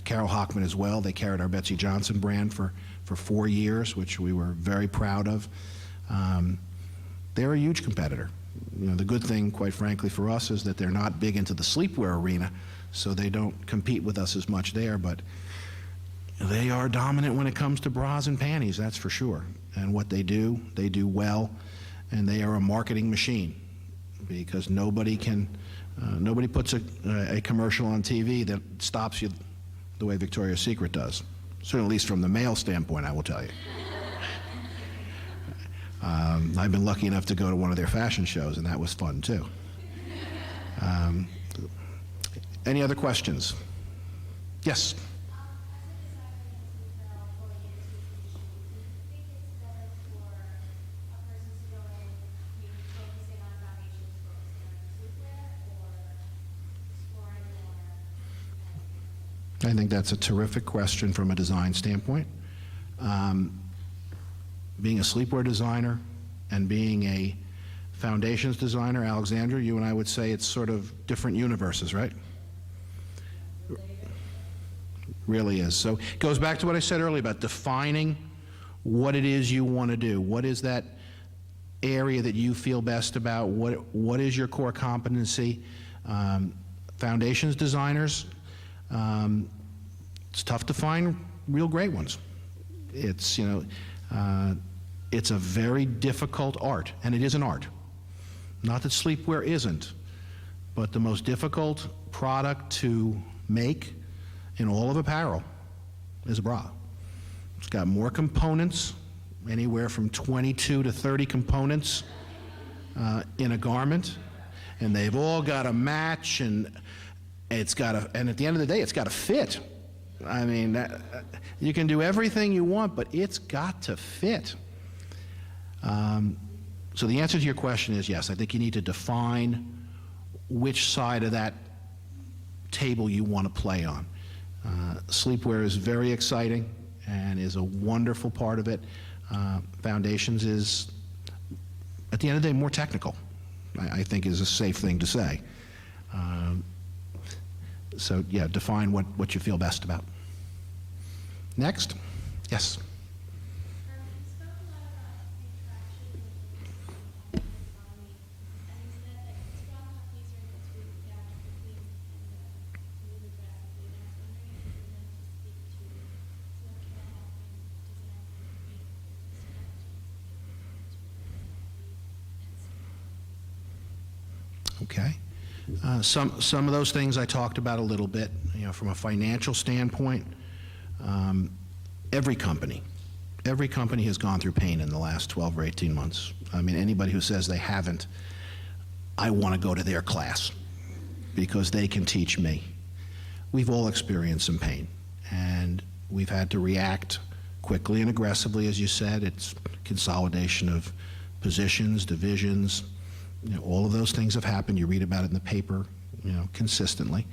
Carol Hockman as well. They carried our Betsy Johnson brand for 4 years, which we were very proud of. They're a huge competitor. You know, the good thing, quite frankly, for us is that they're not big into the sleepwear arena, so they don't compete with us as much there, but they are dominant when it comes to bras and panties, that's for sure. And what they do well, and they are a marketing machine, because nobody puts a commercial on TV that stops you the way Victoria's Secret does. Certainly, at least from the male standpoint, I will tell you. I've been lucky enough to go to one of their fashion shows, and that was fun too. Any other questions? Yes? I think that's a terrific question from a design standpoint. Being a sleepwear designer and being a foundations designer, Alexandra, you and I would say it's sort of different universes, right? Really is. So it goes back to what I said earlier about defining what it is you want to do. What is that area that you feel best about? What is your core competency? Foundations designers, it's tough to find real great ones. It's, it's a very difficult art, and it is an art. Not that sleepwear isn't, but the most difficult product to make in all of apparel is a bra. It's got more components, anywhere from 22 to 30 components in a garment, and they've all got to match, and it's got to, and at the end of the day, it's got to fit. I mean, you can do everything you want, but it's got to fit. So the answer to your question is yes. I think you need to define which side of that table you want to play on. Sleepwear is very exciting and is a wonderful part of it. Foundations is, at the end of the day, more technical, I think is a safe thing to say. So yeah, define what you feel best about. Next? Yes? You spoke a lot about interaction with the economy, and you said that strong companies are able to react quickly and move aggressively. And I was wondering if you could speak to what can help in design and create strategies to react and Okay? Some of those things I talked about a little bit. From a financial standpoint, every company has gone through pain in the last 12 or 18 months. I mean, anybody who says they haven't, I want to go to their class because they can teach me. We've all experienced some pain, and we've had to react quickly and aggressively, as you said. It's consolidation of positions, divisions. All of those things have happened. You read about it in the paper, consistently.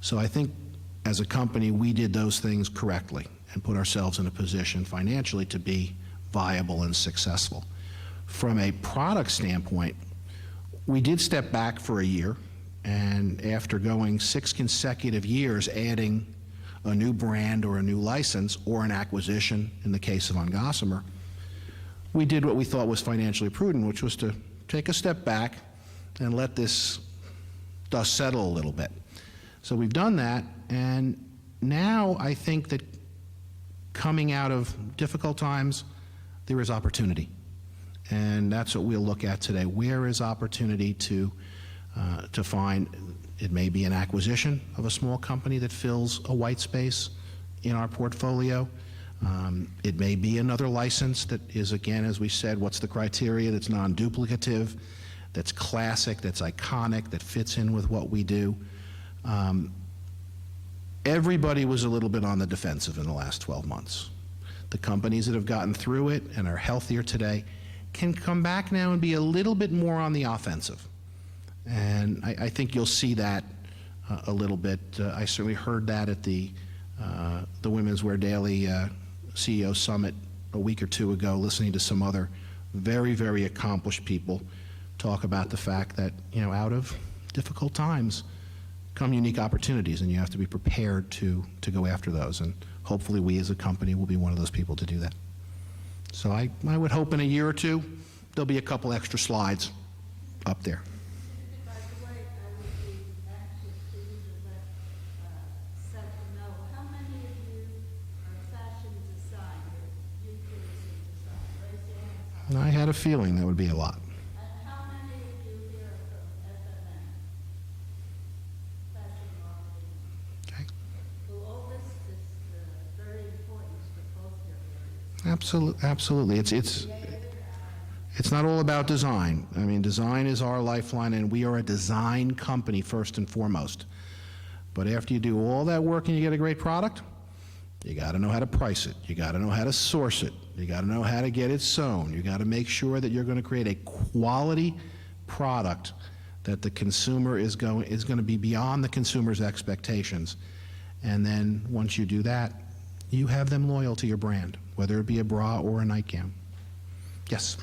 So I think as a company, we did those things correctly and put ourselves in a position financially to be viable and successful. From a product standpoint, we did step back for a year, and after going 6 consecutive years adding a new brand or a new license or an acquisition, in the case of Gossamer, we did what we thought was financially prudent, which was to take a step back and let this dust settle a little bit. So we've done that, and now I think that coming out of difficult times, there is opportunity. And that's what we'll look at today. Where is opportunity to find? It may be an acquisition of a small company that fills a white space in our portfolio. It may be another license that is, again, as we said, what's the criteria that's non-duplicative, that's classic, that's iconic, that fits in with what we do. Everybody was a little bit on the defensive in the last 12 months. The companies that have gotten through it and are healthier today can come back now and be a little bit more on the offensive. And I think you'll see that a little bit. I certainly heard that at the Women's Wear Daily CEO Summit a week or two ago, listening to some other very, very accomplished people talk about the fact that, out of difficult times come unique opportunities, and you have to be prepared to go after those. And hopefully we as a company will be one of those people to do that. So I would hope in a year or two, there'll be a couple extra slides up there. By the way, I would be anxious for you to let Seth know how many of you are fashion designers, you design. Raise your hands. And I had a feeling that would be a lot. And how many of you here are from FMN? Fashion marketing. Okay. Well, all this is very important to both your areas. Absolutely. It's not all about design. I mean, design is our lifeline, and we are a design company first and foremost. But after you do all that work and you get a great product, you got to know how to price it. You got to know how to source it. You got to know how to get it sewn. You got to make sure that you're going to create a quality product that the consumer is going to be beyond the consumer's expectations. And then once you do that, you have them loyal to your brand, whether it be a bra or a nightgown. Yes.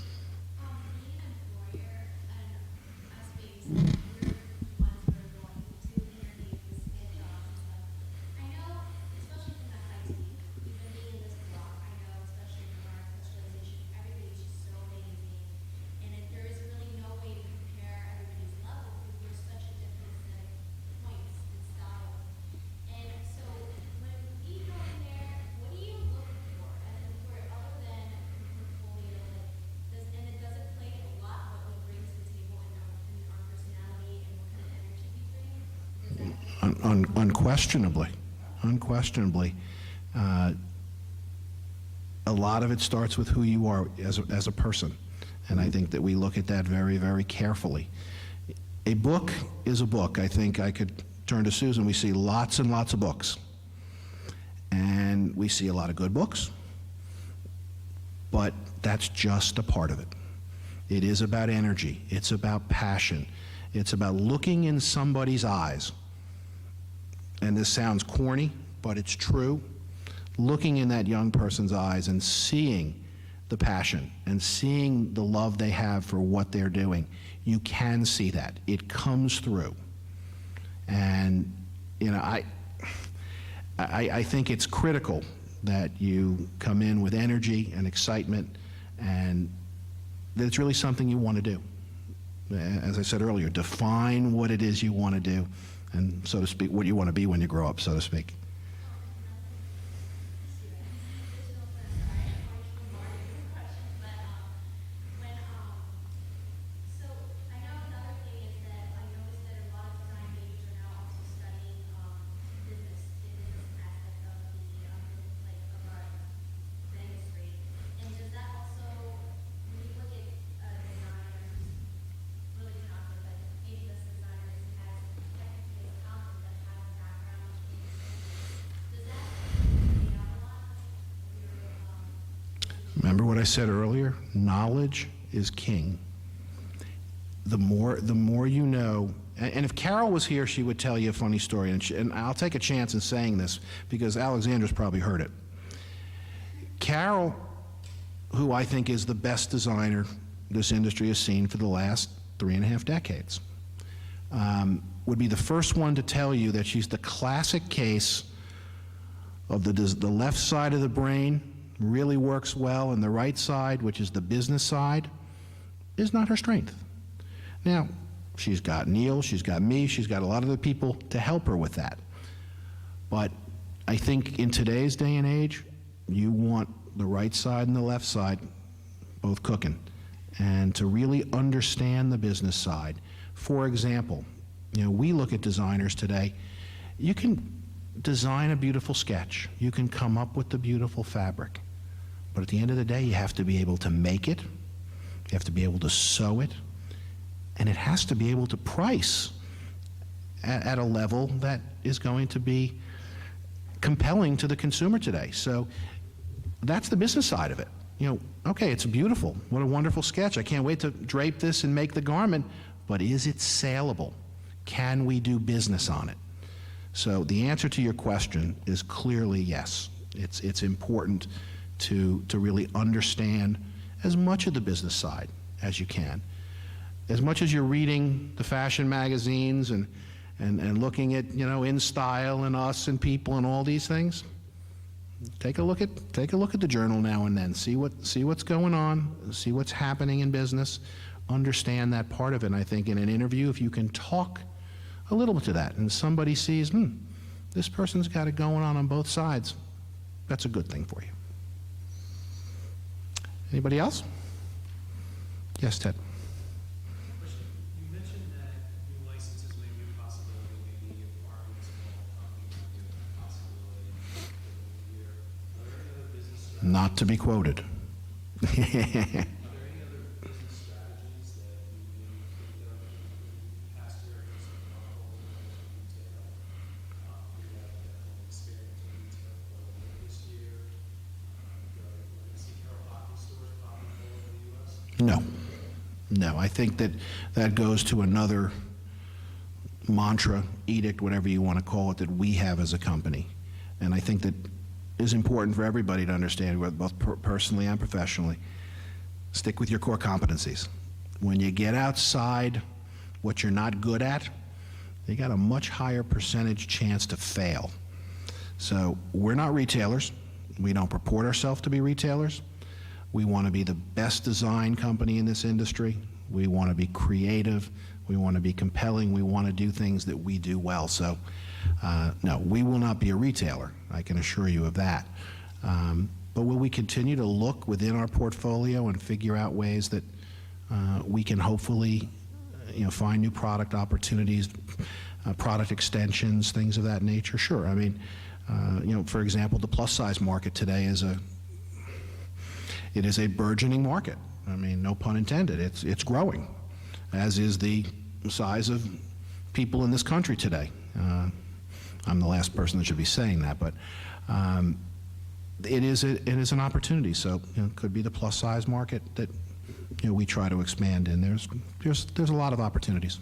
Being an employer and us being we're the ones who are going to interviews, get jobs and stuff. I know, especially from the high team, even being in this block, I know, especially from our specialization, everybody's just so amazing. And there is really no way to compare everybody's level because we're such a different aesthetic points and styles. And so when we go in there, what do you look for as an employer other than portfolio? And it doesn't play a lot what we bring to the table in our personality and what kind of energy we bring? Unquestionably. A lot of it starts with who you are as a person. And I think that we look at that very, very carefully. A book is a book. I think I could turn to Susan. We see lots and lots of books. And we see a lot of good books. But that's just a part of it. It is about energy. It's about passion. It's about looking in somebody's eyes. And this sounds corny, but it's true. Looking in that young person's eyes and seeing the passion and seeing the love they have for what they're doing. You can see that. It comes through. And, I think it's critical that you come in with energy and excitement and that it's really something you want to do. As I said earlier, define what it is you want to do and, so to speak, what you want to be when you grow up, so to speak. So I know another thing is that I know Remember what I said earlier? Knowledge is king. The more you know, and if Carol was here, she would tell you a funny story, and I'll take a chance in saying this because Alexandra's probably heard it. Carol, who I think is the best designer this industry has seen for the last 3.5 decades, would be the first one to tell you that she's the classic case of the left side of the brain really works well, and the right side, which is the business side, is not her strength. Now, she's got Neil, she's got me, she's got a lot of other people to help her with that. But I think in today's day and age, you want the right side and the left side both cooking. And to really understand the business side. For example, we look at designers today. You can design a beautiful sketch. You can come up with the beautiful fabric. But at the end of the day, you have to be able to make it. You have to be able to sew it. And it has to be able to price at a level that is going to be compelling to the consumer today. So that's the business side of it. Okay, it's beautiful. What a wonderful sketch. I can't wait to drape this and make the garment. But is it saleable? Can we do business on it? So the answer to your question is clearly yes. It's important to really understand as much of the business side as you can. As much as you're reading the fashion magazines and looking at, In Style and Us and People and all these things, take a look at the journal now and then. See what's going on. See what's happening in business. Understand that part of it. And I think in an interview, if you can talk a little bit to that, and somebody sees, this person's got it going on both sides, that's a good thing for you. Anybody else? Yes, Ted. You mentioned that new licenses may be a possibility, maybe acquiring a small company might be a possibility in a year. Are there any other business strategies? Not to be quoted. Are there any other business strategies that you may think of in the past year in some retail? We have definitely experience in retail for this year. We're going to see Carol stores popping all over the U.S. No, I think that goes to another mantra, edict, whatever you want to call it, that we have as a company. And I think that is important for everybody to understand, both personally and professionally. Stick with your core competencies. When you get outside what you're not good at, you got a much higher percentage chance to fail. So we're not retailers. We don't purport ourselves to be retailers. We want to be the best design company in this industry. We want to be creative. We want to be compelling. We want to do things that we do well. So, no, we will not be a retailer. I can assure you of that. But will we continue to look within our portfolio and figure out ways that we can hopefully, find new product opportunities, product extensions, things of that nature? Sure. I mean, for example, the plus size market today is a burgeoning market. I mean, no pun intended. It's growing, as is the size of people in this country today. I'm the last person that should be saying that, but it is an opportunity. So it could be the plus size market that we try to expand in. There's a lot of opportunities.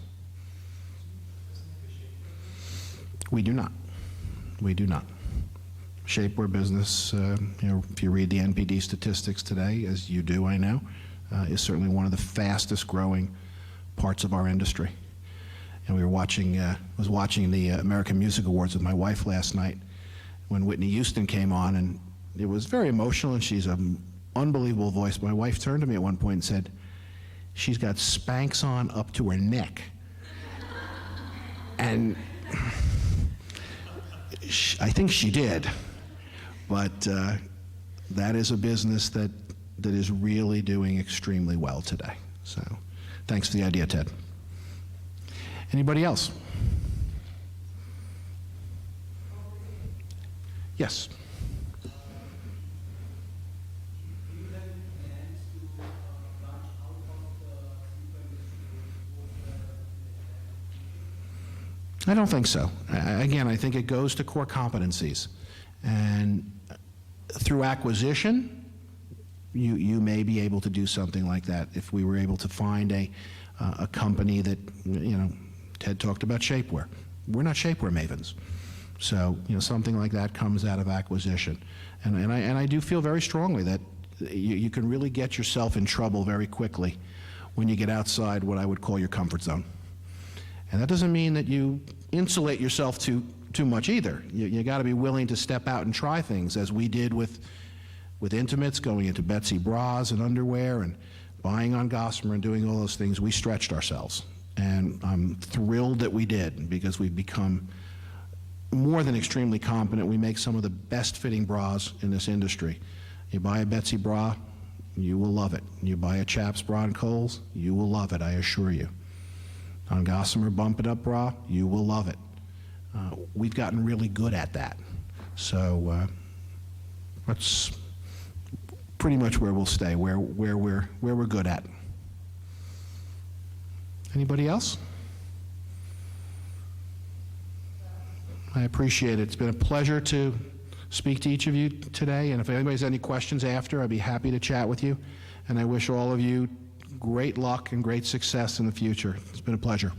We do not. We do not. Shapewear business, if you read the NPD statistics today, as you do, I know, is certainly one of the fastest growing parts of our industry. And we were was watching the American Music Awards with my wife last night when Whitney Houston came on, and it was very emotional, and she's an unbelievable voice. My wife turned to me at one point and said, she's got Spanx on up to her neck. And I think she did. But that is a business that is really doing extremely well today. So thanks for the idea, Ted. Anybody else? Yes. I don't think so. Again, I think it goes to core competencies. And through acquisition, you may be able to do something like that if we were able to find a company that, Ted talked about shapewear. We're not shapewear mavens. So, something like that comes out of acquisition. And I do feel very strongly that you can really get yourself in trouble very quickly when you get outside what I would call your comfort zone. And that doesn't mean that you insulate yourself too much either. You got to be willing to step out and try things, as we did with intimates, going into Betsy bras and underwear and buying on Gossamer and doing all those things. We stretched ourselves. And I'm thrilled that we did, because we've become more than extremely competent. We make some of the best fitting bras in this industry. You buy a Betsy bra, you will love it. You buy a Chaps bra and Kohl's, you will love it, I assure you. On Gossamer Bump It Up bra, you will love it. We've gotten really good at that. So that's pretty much where we'll stay, where we're good at. Anybody else? I appreciate it. It's been a pleasure to speak to each of you today, and if anybody has any questions after, I'd be happy to chat with you. And I wish all of you great luck and great success in the future. It's been a pleasure.